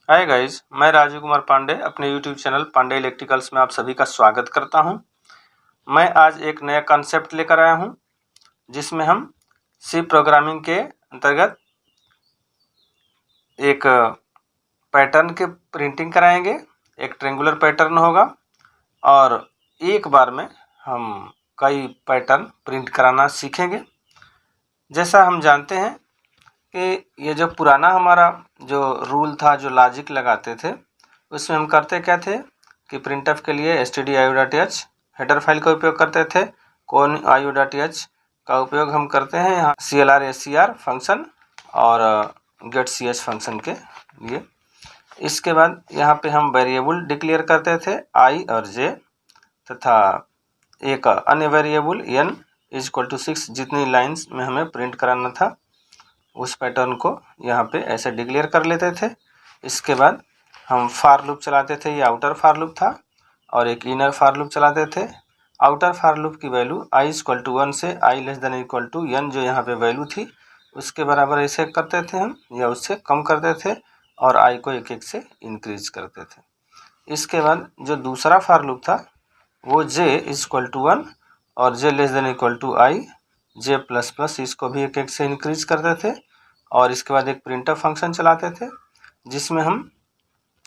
Hi guys, मैं राजीव कुमार पांडे अपने YouTube channel Pandey electricals में आप सभी का स्वागत करता हूं। मैं आज एक नया कॉन्सेप्ट लेकर आया हूं जिसमें हम सी प्रोग्रामिंग के अंतर्गत एक पैटर्न के प्रिंटिंग कराएंगे। एक ट्रेंगुलर पैटर्न होगा और एक बार में हम कई पैटर्न प्रिंट कराना सीखेंगे। जैसा हम जानते हैं कि ये जो पुराना हमारा जो रूल था, जो लॉजिक लगाते थे, उसमें हम करते क्या थे कि प्रिंटफ के लिए stdio.h हेडर फाइल का उपयोग करते थे। conio.h का उपयोग हम करते हैं यहाँ clr scr फंक्शन और getch फंक्शन के लिए। इसके बाद यहाँ पे हम वेरिएबल डिक्लेयर करते थे i और j तथा एक अन्य वेरिएबल n = 6 जितनी लाइंस में हमें प्रिंट कराना था उस पैटर्न को यहाँ पे ऐसे डिक्लेयर कर लेते थे। इसके बाद हम फार लूप चलाते थे। ये आउटर फार लूप था और एक इनर फार लूप चलाते थे। आउटर फार लूप की वैल्यू i = 1 से i <= n जो यहाँ पे वैल्यू थी उसके बराबर ऐसे करते थे हम, या उससे कम करते थे और i को एक एक से इंक्रीज करते थे। इसके बाद जो दूसरा फार लूप था वो j = 1 और j <= i, j++ इसको भी एक एक से इंक्रीज करते थे और इसके बाद एक प्रिंटफ फंक्शन चलाते थे जिसमें हम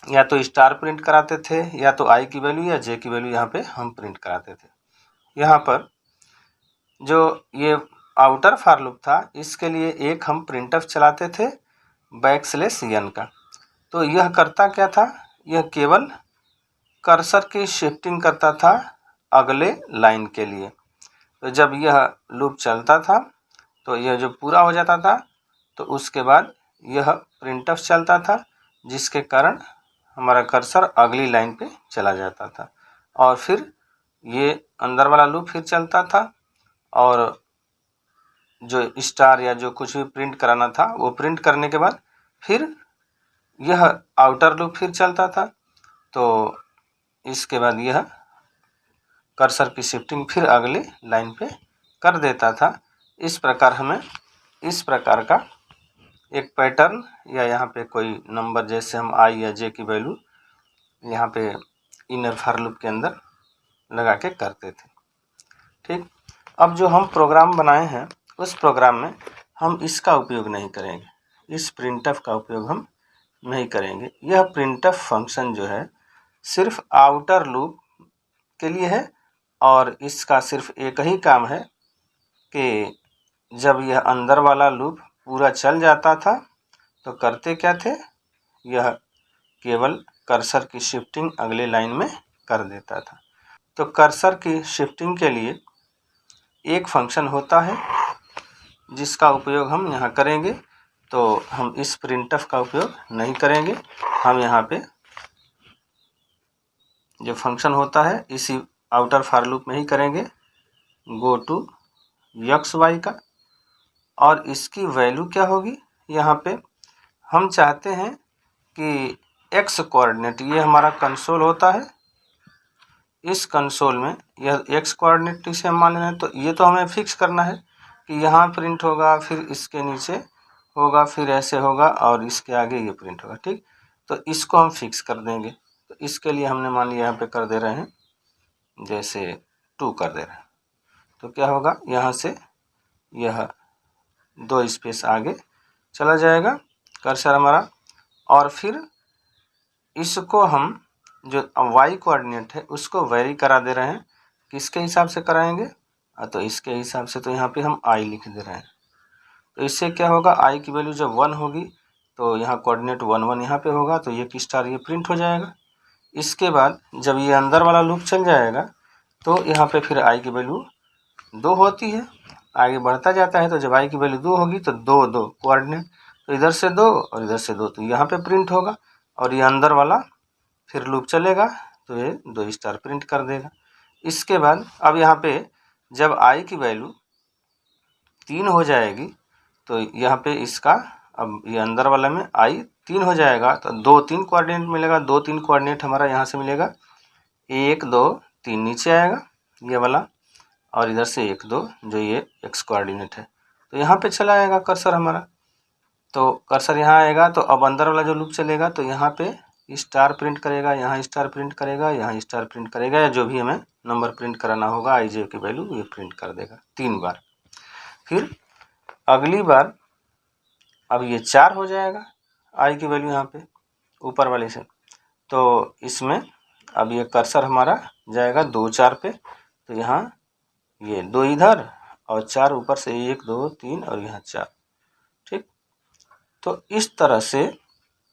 या तो स्टार प्रिंट कराते थे या तो i की वैल्यू या j की वैल्यू यहाँ पे हम प्रिंट कराते थे। यहाँ पर जो ये आउटर फार लूप था इसके लिए एक हम प्रिंटफ चलाते थे \n का। तो यह करता क्या था, यह केवल कर्सर की शिफ्टिंग करता था अगले लाइन के लिए। तो जब यह लूप चलता था तो यह जो पूरा हो जाता था तो उसके बाद यह प्रिंटफ चलता था जिसके कारण हमारा कर्सर अगली लाइन पे चला जाता था और फिर ये अंदर वाला लूप फिर चलता था और जो स्टार या जो कुछ भी प्रिंट कराना था वो प्रिंट करने के बाद फिर यह आउटर लूप फिर चलता था। तो इसके बाद यह कर्सर की शिफ्टिंग फिर अगली लाइन पे कर देता था। इस प्रकार हमें इस प्रकार का एक पैटर्न या यहाँ पे कोई नंबर जैसे हम i या j की वैल्यू यहाँ पे इनर फॉर लूप के अंदर लगा के करते थे। ठीक, अब जो हम प्रोग्राम बनाए हैं उस प्रोग्राम में हम इसका उपयोग नहीं करेंगे, इस प्रिंटफ का उपयोग हम नहीं करेंगे। यह प्रिंटफ फंक्शन जो है सिर्फ आउटर लूप के लिए है और इसका सिर्फ एक ही काम है कि जब यह अंदर वाला लूप पूरा चल जाता था तो करते क्या थे, यह केवल कर्सर की शिफ्टिंग अगले लाइन में कर देता था। तो कर्सर की शिफ्टिंग के लिए एक फंक्शन होता है जिसका उपयोग हम यहाँ करेंगे। तो हम इस प्रिंटफ का उपयोग नहीं करेंगे, हम यहाँ पे जो फंक्शन होता है इसी आउटर फॉर लूप में ही करेंगे गो टू xy का। और इसकी वैल्यू क्या होगी, यहाँ पे हम चाहते हैं कि x कोऑर्डिनेट, ये हमारा कंसोल होता है, इस कंसोल में यह x कोऑर्डिनेट से हम मान लेना है। तो ये तो हमें फिक्स करना है कि यहाँ प्रिंट होगा, फिर इसके नीचे होगा, फिर ऐसे होगा और इसके आगे ये प्रिंट होगा। ठीक, तो इसको हम फिक्स कर देंगे। तो इसके लिए हमने मान लिया यहाँ पे कर दे रहे हैं जैसे 2 कर दे रहे हैं। तो क्या होगा, यहाँ से यह 2 स्पेस आगे चला जाएगा कर्सर हमारा और फिर इसको हम जो y कोऑर्डिनेट है उसको वेरी करा दे रहे हैं। किसके हिसाब से कराएंगे, तो इसके हिसाब से। तो यहाँ पे हम i लिख दे रहे हैं। तो इससे क्या होगा, i की वैल्यू जब 1 होगी तो यहाँ कोऑर्डिनेट 1 1 यहाँ पे होगा तो ये स्टार ये प्रिंट हो जाएगा। इसके बाद जब ये अंदर वाला लूप चल जाएगा तो यहाँ पे फिर i की वैल्यू 2 होती है, आगे बढ़ता जाता है। तो जब i की वैल्यू 2 होगी तो 2 2 कोऑर्डिनेट, तो इधर से 2 और इधर से 2, तो यहाँ पे प्रिंट होगा और ये अंदर वाला फिर लूप चलेगा तो ये 2 स्टार प्रिंट कर देगा। इसके बाद अब यहाँ पे जब i की वैल्यू 3 हो जाएगी तो यहाँ पे इसका अब ये अंदर वाला में i 3 हो जाएगा तो 2 3 कोऑर्डिनेट मिलेगा। 2 3 कोऑर्डिनेट हमारा यहाँ से मिलेगा 1 2 3 नीचे आएगा ये वाला और इधर से 1 2 जो ये x कोऑर्डिनेट है तो यहाँ पे चला आएगा कर्सर हमारा। तो कर्सर यहाँ आएगा तो अब अंदर वाला जो लूप चलेगा तो यहाँ पे स्टार प्रिंट करेगा, यहाँ स्टार प्रिंट करेगा, यहाँ स्टार प्रिंट करेगा, या जो भी हमें नंबर प्रिंट कराना होगा आई जे की वैल्यू ये प्रिंट कर देगा 3 बार। फिर अगली बार अब ये 4 हो जाएगा आई की वैल्यू यहाँ पे ऊपर वाले से, तो इसमें अब ये कर्सर हमारा जाएगा 2 4 पे, तो यहाँ ये 2 इधर और 4 ऊपर से 1 2 3 और यहाँ 4। ठीक, तो इस तरह से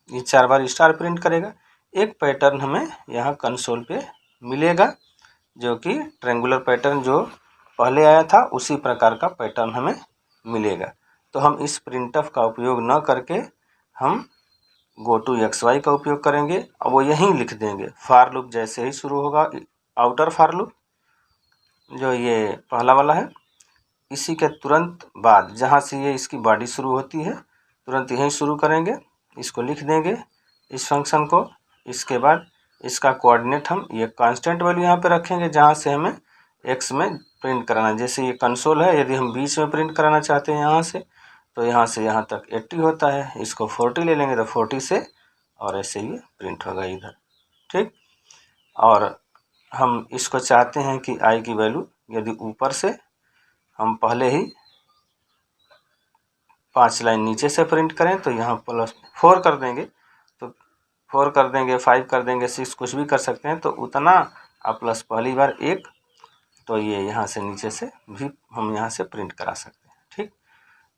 ये 4 बार स्टार प्रिंट करेगा। एक पैटर्न हमें यहाँ कंसोल पे मिलेगा जो कि ट्रेंगुलर पैटर्न जो पहले आया था उसी प्रकार का पैटर्न हमें मिलेगा। तो हम इस प्रिंटफ का उपयोग न करके हम गो टू XY का उपयोग करेंगे और वो यहीं लिख देंगे। फार लूप जैसे ही शुरू होगा, आउटर फार लूप जो ये पहला वाला है, इसी के तुरंत बाद जहाँ से ये इसकी बॉडी शुरू होती है तुरंत यहीं शुरू करेंगे, इसको लिख देंगे इस फंक्शन को। इसके बाद इसका कोऑर्डिनेट हम ये कांस्टेंट वैल्यू यहाँ पे रखेंगे जहाँ से हमें x में प्रिंट कराना है। जैसे ये कंसोल है, यदि हम बीच में प्रिंट कराना चाहते हैं यहाँ से, तो यहाँ से यहाँ तक 80 होता है, इसको 40 ले लेंगे तो 40 से और ऐसे ही प्रिंट होगा इधर। ठीक, और हम इसको चाहते हैं कि आई की वैल्यू यदि ऊपर से हम पहले ही 5 लाइन नीचे से प्रिंट करें तो यहाँ +4 कर देंगे, तो 4 कर देंगे, 5 कर देंगे, 6 कुछ भी कर सकते हैं, तो उतना आप प्लस पहली बार 1, तो ये यहाँ से नीचे से भी हम यहाँ से प्रिंट करा सकते हैं। ठीक,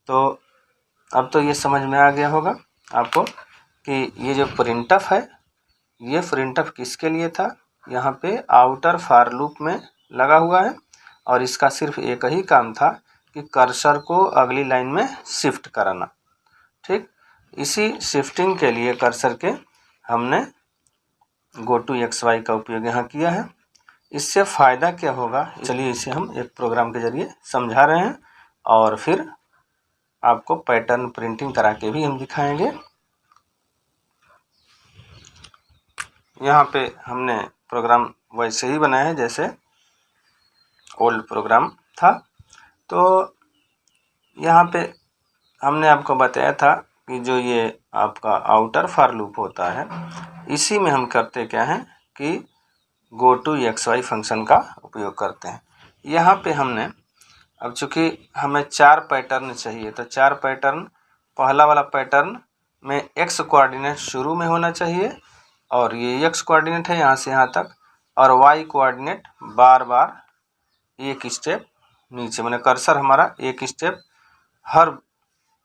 तो अब तो ये समझ में आ गया होगा आपको कि ये जो प्रिंटफ है ये प्रिंटफ किसके लिए था। यहाँ पे आउटर फार लूप में लगा हुआ है और इसका सिर्फ एक ही काम था कि कर्सर को अगली लाइन में शिफ्ट कराना। ठीक, इसी शिफ्टिंग के लिए कर्सर के हमने गो टू XY का उपयोग यहाँ किया है। इससे फ़ायदा क्या होगा, चलिए इसे हम एक प्रोग्राम के ज़रिए समझा रहे हैं और फिर आपको पैटर्न प्रिंटिंग करा के भी हम दिखाएंगे। यहाँ पे हमने प्रोग्राम वैसे ही बनाया है जैसे ओल्ड प्रोग्राम था। तो यहाँ पे हमने आपको बताया था कि जो ये आपका आउटर फार लूप होता है इसी में हम करते क्या हैं कि गो टू XY फंक्शन का उपयोग करते हैं। यहाँ पे हमने अब चूँकि हमें 4 पैटर्न चाहिए तो 4 पैटर्न, पहला वाला पैटर्न में x कोऑर्डिनेट शुरू में होना चाहिए और ये x कोऑर्डिनेट है यहाँ से यहाँ तक, और y कोऑर्डिनेट बार बार एक स्टेप नीचे, मैंने कर्सर हमारा एक स्टेप हर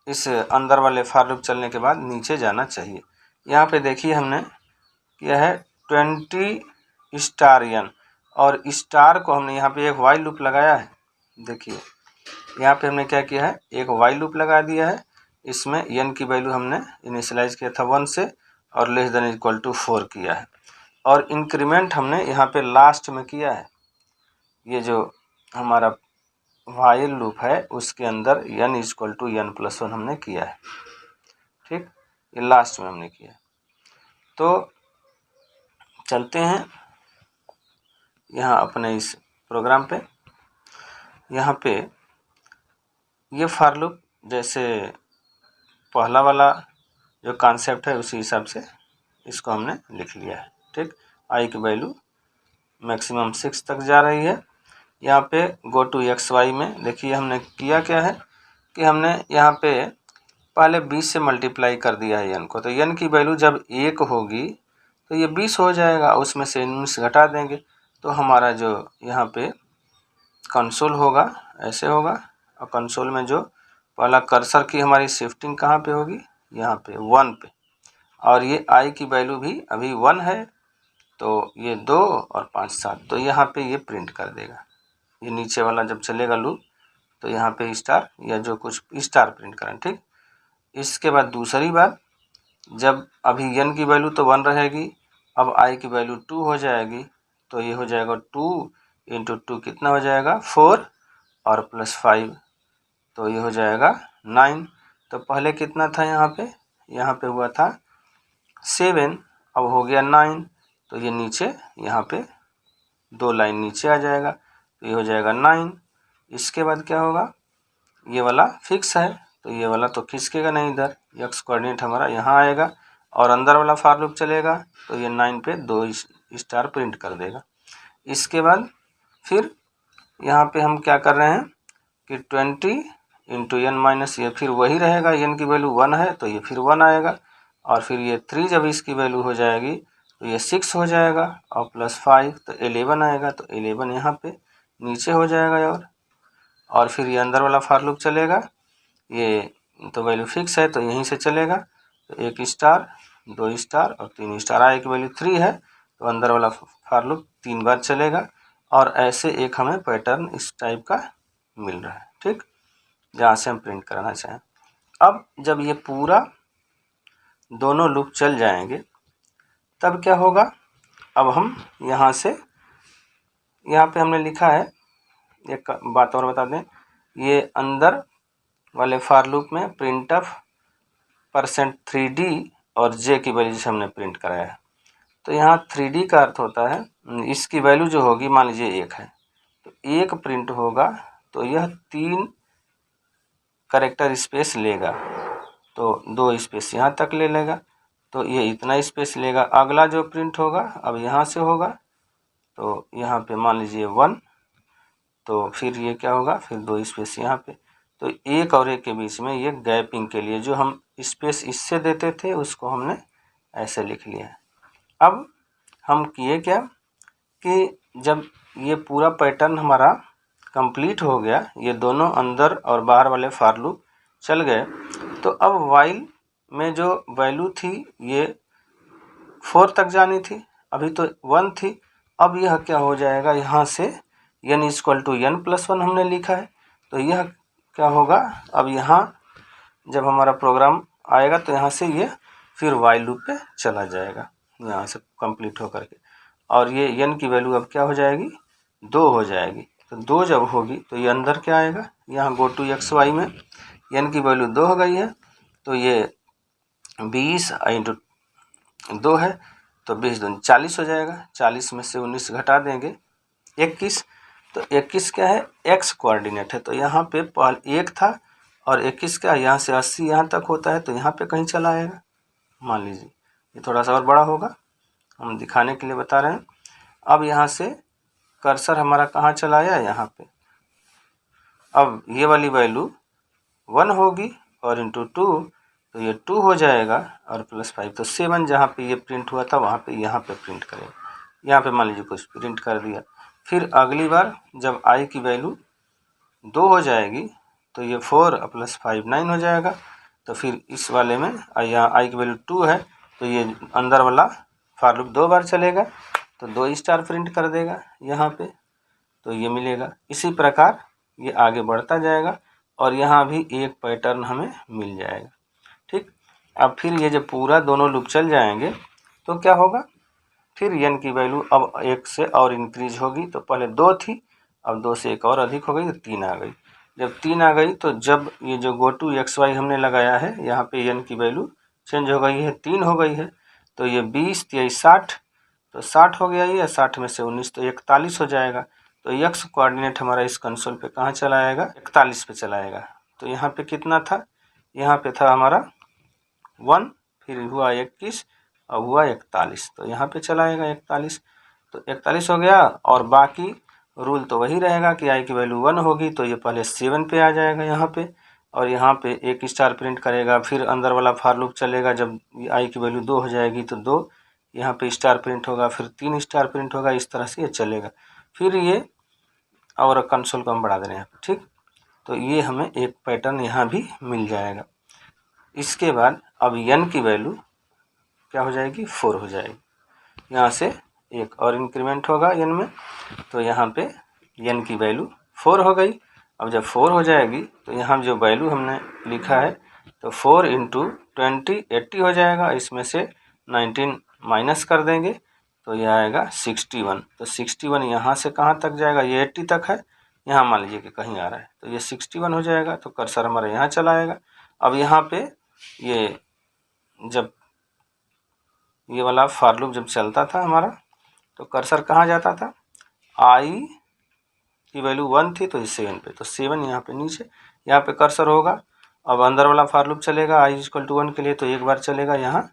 इस अंदर वाले फार लूप चलने के बाद नीचे जाना चाहिए। यहाँ पे देखिए हमने किया है 20 स्टार n और स्टार को हमने यहाँ पे एक वाई लूप लगाया है। देखिए यहाँ पे हमने क्या किया है, एक वाई लूप लगा दिया है, इसमें n की वैल्यू हमने इनिशियलाइज किया था 1 से और लेस देन इक्वल टू 4 किया है, और इंक्रीमेंट हमने यहाँ पे लास्ट में किया है। ये जो हमारा वाइल लूप है उसके अंदर n इक्वल टू n+1 हमने किया है। ठीक, ये लास्ट में हमने किया है। तो चलते हैं यहाँ अपने इस प्रोग्राम पे। यहाँ पे ये फार लूप जैसे पहला वाला जो कॉन्सेप्ट है उसी हिसाब से इसको हमने लिख लिया है। ठीक, आई की वैल्यू मैक्सिमम 6 तक जा रही है। यहाँ पे गो टू XY में देखिए हमने किया क्या है कि हमने यहाँ पे पहले 20 से मल्टीप्लाई कर दिया है n को, तो n की वैल्यू जब 1 होगी तो ये 20 हो जाएगा, उसमें से 19 घटा देंगे तो हमारा जो यहाँ पे कंसोल होगा ऐसे होगा, और कंसोल में जो पहला कर्सर की हमारी शिफ्टिंग कहाँ पे होगी, यहाँ पे 1 पे, और ये आई की वैल्यू भी अभी 1 है तो ये 2 और 5 7, तो यहाँ पे ये प्रिंट कर देगा। ये नीचे वाला जब चलेगा लूप तो यहाँ पे स्टार या जो कुछ स्टार प्रिंट करें। ठीक, इसके बाद दूसरी बार जब अभी n की वैल्यू तो 1 रहेगी, अब i की वैल्यू 2 हो जाएगी, तो ये हो जाएगा 2 × 2 कितना हो जाएगा 4 और +5, तो ये हो जाएगा 9। तो पहले कितना था यहाँ पे हुआ था 7, अब हो गया 9, तो ये नीचे यहाँ पे 2 लाइन नीचे आ जाएगा, तो ये हो जाएगा 9। इसके बाद क्या होगा, ये वाला फिक्स है तो ये वाला तो खिसकेगा नहीं इधर, एक्स कोऑर्डिनेट हमारा यहाँ आएगा और अंदर वाला फॉर लूप चलेगा तो ये 9 पे 2 स्टार प्रिंट कर देगा। इसके बाद फिर यहाँ पे हम क्या कर रहे हैं कि 20 इंटू n माइनस, ये फिर वही रहेगा, n की वैल्यू 1 है तो ये फिर 1 आएगा, और फिर ये 3 जब इसकी वैल्यू हो जाएगी तो ये 6 हो जाएगा, और प्लस 5 तो 11 आएगा, तो 11 यहाँ पे नीचे हो जाएगा। और फिर ये अंदर वाला फॉर लूप चलेगा, ये तो वैल्यू फिक्स है तो यहीं से चलेगा, तो 1 स्टार 2 स्टार और 3 स्टार, आई की वैल्यू 3 है तो अंदर वाला फॉर लूप 3 बार चलेगा, और ऐसे एक हमें पैटर्न इस टाइप का मिल रहा है। ठीक, जहाँ से हम प्रिंट कराना चाहें। अब जब ये पूरा दोनों लूप चल जाएंगे तब क्या होगा, अब हम यहाँ से, यहाँ पे हमने लिखा है, एक बात और बता दें, ये अंदर वाले फॉर लूप में printf %3d और j की वैल्यू से हमने प्रिंट कराया है। तो यहाँ 3d का अर्थ होता है, इसकी वैल्यू जो होगी मान लीजिए 1 है तो 1 प्रिंट होगा, तो यह 3 कैरेक्टर स्पेस लेगा, तो 2 स्पेस यहाँ तक ले लेगा, तो ये इतना स्पेस लेगा। अगला जो प्रिंट होगा अब यहाँ से होगा, तो यहाँ पे मान लीजिए 1, तो फिर ये क्या होगा, फिर 2 स्पेस यहाँ पे, तो एक और एक के बीच में ये गैपिंग के लिए जो हम स्पेस इससे देते थे उसको हमने ऐसे लिख लिया है। अब हम किए क्या कि जब ये पूरा पैटर्न हमारा कंप्लीट हो गया, ये दोनों अंदर और बाहर वाले फॉर लूप चल गए, तो अब वाइल में जो वैल्यू थी ये 4 तक जानी थी, अभी तो 1 थी। अब यह क्या हो जाएगा, यहाँ से n = n+1 हमने लिखा है, तो यह क्या होगा, अब यहाँ जब हमारा प्रोग्राम आएगा तो यहाँ से ये फिर वाइल लूप पे चला जाएगा, यहाँ से कंप्लीट होकर के, और ये n की वैल्यू अब क्या हो जाएगी, 2 हो जाएगी। तो 2 जब होगी तो ये अंदर क्या आएगा, यहाँ गो टू XY में n की वैल्यू 2 हो गई है, तो ये 20 इंटू 2 है तो 20 दूनी 40 हो जाएगा, 40 में से 19 घटा देंगे 21, तो 21 क्या है, x कोऑर्डिनेट है, तो यहाँ पे 1 था और 21 क्या, यहाँ से 80 यहाँ तक होता है, तो यहाँ पे कहीं चला आएगा। मान लीजिए ये थोड़ा सा और बड़ा होगा, हम दिखाने के लिए बता रहे हैं। अब यहाँ से कर्सर हमारा कहाँ चला आया, यहाँ पे। अब ये वाली वैल्यू 1 होगी और इंटू 2 तो ये 2 हो जाएगा, और प्लस 5 तो 7 जहाँ पे ये प्रिंट हुआ था वहाँ पे यहाँ पे प्रिंट करेंगे। यहाँ पे मान लीजिए कुछ प्रिंट कर दिया। फिर अगली बार जब i की वैल्यू 2 हो जाएगी तो ये 4 प्लस 5 9 हो जाएगा, तो फिर इस वाले में यहाँ i की वैल्यू 2 है तो ये अंदर वाला फॉर लूप 2 बार चलेगा, तो 2 स्टार प्रिंट कर देगा यहाँ पे, तो ये मिलेगा। इसी प्रकार ये आगे बढ़ता जाएगा और यहाँ भी एक पैटर्न हमें मिल जाएगा। ठीक, अब फिर ये जब पूरा दोनों लूप चल जाएंगे तो क्या होगा, फिर n की वैल्यू अब 1 से और इंक्रीज होगी, तो पहले 2 थी, अब 2 से एक और अधिक हो गई तो 3 आ गई। जब 3 आ गई तो जब ये जो गो टू XY हमने लगाया है यहाँ पे n की वैल्यू चेंज हो गई है, 3 हो गई है, तो ये 20 23 60, तो 60 हो गया ये, 60 में से 19 तो 41 हो जाएगा। तो x कोऑर्डिनेट हमारा इस कंसोल पे कहाँ चला आएगा, 41 पे चला आएगा। तो यहाँ पे कितना था, यहाँ पे था हमारा 1, फिर हुआ 21 और हुआ 41, तो यहाँ पे चला आएगा 41, तो 41 हो गया। और बाकी रूल तो वही रहेगा कि i की वैल्यू 1 होगी तो ये पहले 7 पे आ जाएगा यहाँ पे, और यहाँ पे 1 स्टार प्रिंट करेगा, फिर अंदर वाला फॉर लूप चलेगा, जब i की वैल्यू 2 हो जाएगी तो 2 यहाँ पे स्टार प्रिंट होगा, फिर 3 स्टार प्रिंट होगा, इस तरह से ये चलेगा। फिर ये और कंसोल को हम बढ़ा दे रहे हैं। ठीक, तो ये हमें एक पैटर्न यहाँ भी मिल जाएगा। इसके बाद अब n की वैल्यू क्या हो जाएगी, 4 हो जाएगी। यहाँ से एक और इंक्रीमेंट होगा n में, तो यहाँ पे n की वैल्यू 4 हो गई। अब जब 4 हो जाएगी तो यहाँ जो वैल्यू हमने लिखा है तो 4 इंटू 20 80 हो जाएगा, इसमें से 19 माइनस कर देंगे तो यह आएगा 61। तो 61 यहाँ से कहाँ तक जाएगा, ये 80 तक है, यहाँ मान लीजिए कि कहीं आ रहा है तो ये 61 हो जाएगा, तो कर्सर हमारा यहाँ चला आएगा। अब यहाँ पे ये जब ये वाला फॉर लूप जब चलता था हमारा तो कर्सर कहाँ जाता था, i की वैल्यू 1 थी तो 7 पे, तो 7 यहाँ पे नीचे, यहाँ पे कर्सर होगा अब अंदर वाला फॉर लूप चलेगा i = 1 के लिए, तो एक बार चलेगा, यहाँ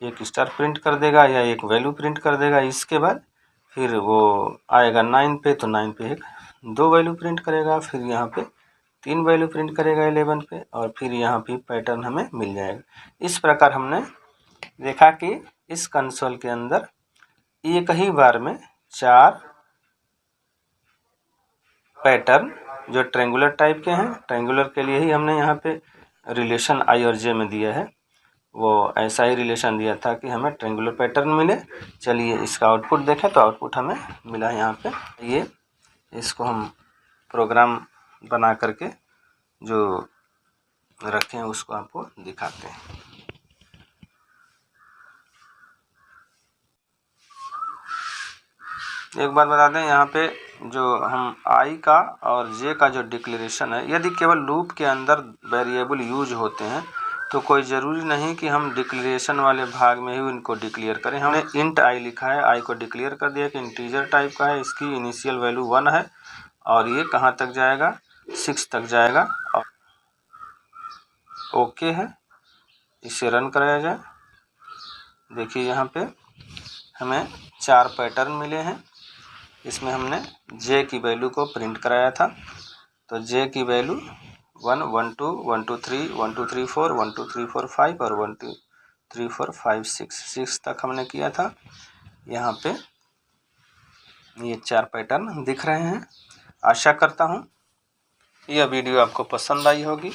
एक स्टार प्रिंट कर देगा या एक वैल्यू प्रिंट कर देगा। इसके बाद फिर वो आएगा 9 पे, तो 9 पे एक 2 वैल्यू प्रिंट करेगा, फिर यहाँ पे 3 वैल्यू प्रिंट करेगा 11 पे, और फिर यहाँ पे पैटर्न हमें मिल जाएगा। इस प्रकार हमने देखा कि इस कंसोल के अंदर एक ही बार में 4 पैटर्न जो ट्रेंगुलर टाइप के हैं, ट्रेंगुलर के लिए ही हमने यहाँ पे रिलेशन i और j में दिया है, वो ऐसा ही रिलेशन दिया था कि हमें ट्रेंगुलर पैटर्न मिले। चलिए इसका आउटपुट देखें, तो आउटपुट हमें मिला यहाँ पे। ये इसको हम प्रोग्राम बना करके जो रखे हैं उसको आपको दिखाते हैं। एक बात बता दें, यहाँ पे जो हम i का और j का जो डिक्लेरेशन है, यदि केवल लूप के अंदर वेरिएबल यूज होते हैं तो कोई ज़रूरी नहीं कि हम डिक्लेरेशन वाले भाग में ही उनको डिक्लेयर करें। हमने इंट i लिखा है, i को डिक्लेयर कर दिया कि इंटीजर टाइप का है, इसकी इनिशियल वैल्यू 1 है और ये कहाँ तक जाएगा, 6 तक जाएगा। और ओके है, इसे रन कराया जाए। देखिए यहाँ पे हमें 4 पैटर्न मिले हैं। इसमें हमने j की वैल्यू को प्रिंट कराया था, तो j की वैल्यू 1 1 2 1 2 3 1 2 3 4 1 2 3 4 5 और 1 2 3 4 5 6 तक हमने किया था। यहाँ पे ये 4 पैटर्न दिख रहे हैं। आशा करता हूँ यह वीडियो आपको पसंद आई होगी।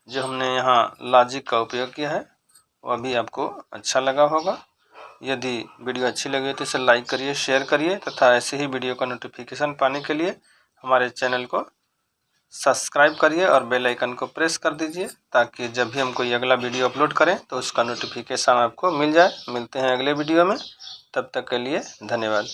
जो हमने यहाँ लॉजिक का उपयोग किया है वह भी आपको अच्छा लगा होगा। यदि वीडियो अच्छी लगे तो इसे लाइक करिए, शेयर करिए तथा ऐसे ही वीडियो का नोटिफिकेशन पाने के लिए हमारे चैनल को सब्सक्राइब करिए और बेल आइकन को प्रेस कर दीजिए, ताकि जब भी हम कोई अगला वीडियो अपलोड करें तो उसका नोटिफिकेशन आपको मिल जाए। मिलते हैं अगले वीडियो में, तब तक के लिए धन्यवाद।